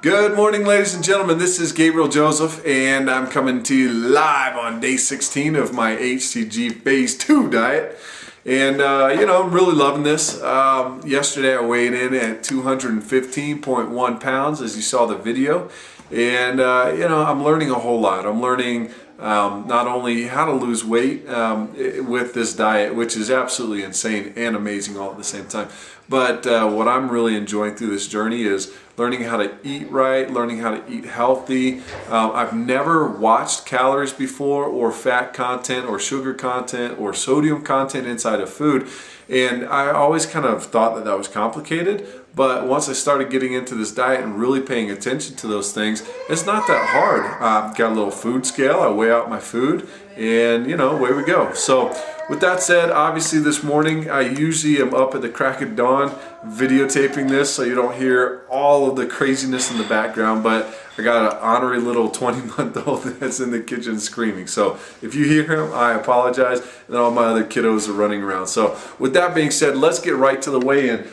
Good morning, ladies and gentlemen. This is Gabriel Joseph, and I'm coming to you live on day 16 of my hCG Phase 2 diet. And, I'm really loving this. Yesterday I weighed in at 215.1 pounds, as you saw the video. And, I'm learning a whole lot. I'm learning not only how to lose weight with this diet, which is absolutely insane and amazing all at the same time, but what I'm really enjoying through this journey is learning how to eat right, learning how to eat healthy. I've never watched calories before, or fat content, or sugar content, or sodium content inside of food, and I always kind of thought that was complicated. But once I started getting into this diet and really paying attention to those things, it's not that hard. I've got a little food scale, I weigh out my food, and away we go. So with that said, obviously this morning I usually am up at the crack of dawn videotaping this so you don't hear all of the craziness in the background, but I got an ornery little 20-month-old that's in the kitchen screaming. So if you hear him, I apologize, and all my other kiddos are running around. So with that being said, let's get right to the weigh-in.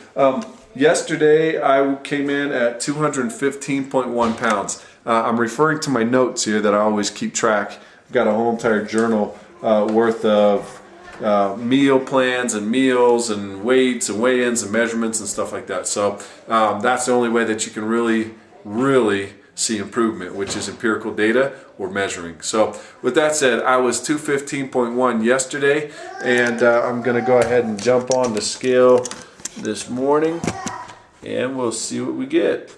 Yesterday I came in at 215.1 pounds. I'm referring to my notes here that I always keep track. I've got a whole entire journal worth of meal plans and meals and weights and weigh-ins and measurements and stuff like that. So that's the only way that you can really see improvement, which is empirical data or measuring. So with that said, I was 215.1 yesterday, and I'm going to go ahead and jump on the scale this morning and we'll see what we get.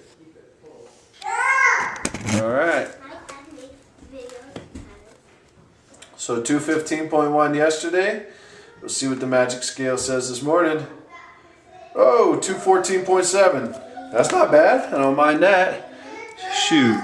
All right. So 215.1 yesterday. We'll see what the magic scale says this morning. Oh, 214.7. That's not bad. I don't mind that. Shoot.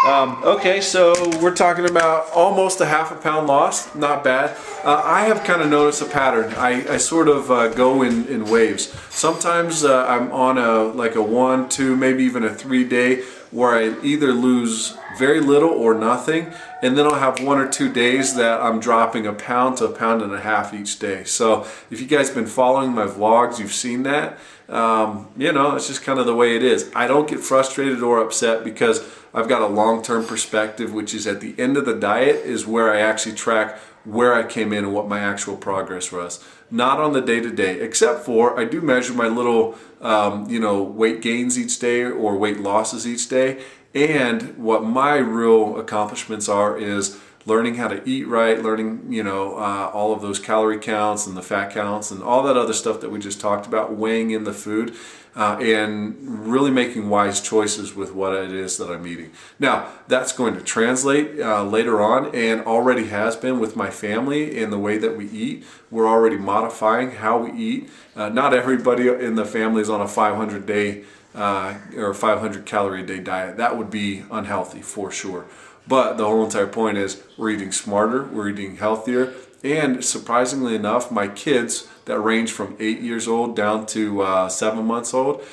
Okay, so we're talking about almost a half a pound lost. Not bad. I have kind of noticed a pattern. I sort of go in waves. Sometimes I'm on a 1, 2, maybe even a 3 day where I either lose very little or nothing, and then I'll have 1 or 2 days that I'm dropping a pound to a pound and a half each day. So if you guys have been following my vlogs, you've seen that. It's just kind of the way it is. I don't get frustrated or upset because I've got a long-term perspective, which is at the end of the diet is where I actually track where I came in and what my actual progress was. Not on the day-to-day, except for I do measure my little weight gains each day or weight losses each day. And what my real accomplishments are is learning how to eat right, learning all of those calorie counts and the fat counts and all that other stuff that we just talked about, weighing in the food, and really making wise choices with what it is that I'm eating. Now, that's going to translate later on, and already has been with my family and the way that we eat. We're already modifying how we eat. Not everybody in the family is on a 500-day or 500 calorie a day diet. That would be unhealthy for sure. But the whole entire point is we're eating smarter, we're eating healthier, and surprisingly enough, my kids that range from 8 years old down to 7 months old,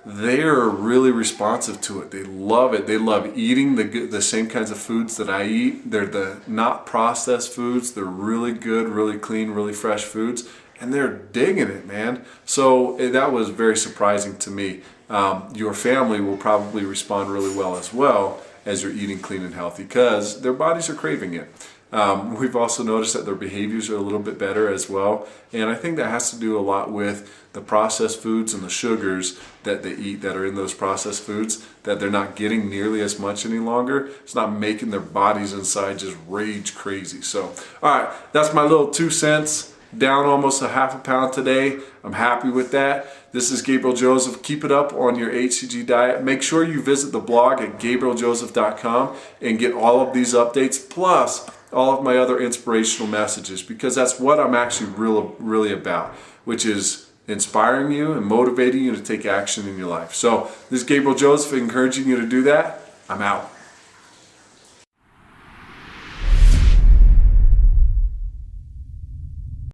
they're really responsive to it. They love it. They love eating the same kinds of foods that I eat. They're the not processed foods. They're really good, really clean, really fresh foods, and they're digging it, man. So that was very surprising to me. Your family will probably respond really well as well as you're eating clean and healthy, because their bodies are craving it. We've also noticed that their behaviors are a little bit better as well, and I think that has to do a lot with the processed foods and the sugars that they eat that are in those processed foods, that they're not getting nearly as much any longer. It's not making their bodies inside just rage crazy. So, all right, that's my little 2 cents. Down almost a half a pound today. I'm happy with that. This is Gabriel Joseph. Keep it up on your hCG diet. Make sure you visit the blog at gabrieljoseph.com and get all of these updates, plus all of my other inspirational messages, because that's what I'm actually really about, which is inspiring you and motivating you to take action in your life. So this is Gabriel Joseph encouraging you to do that. I'm out.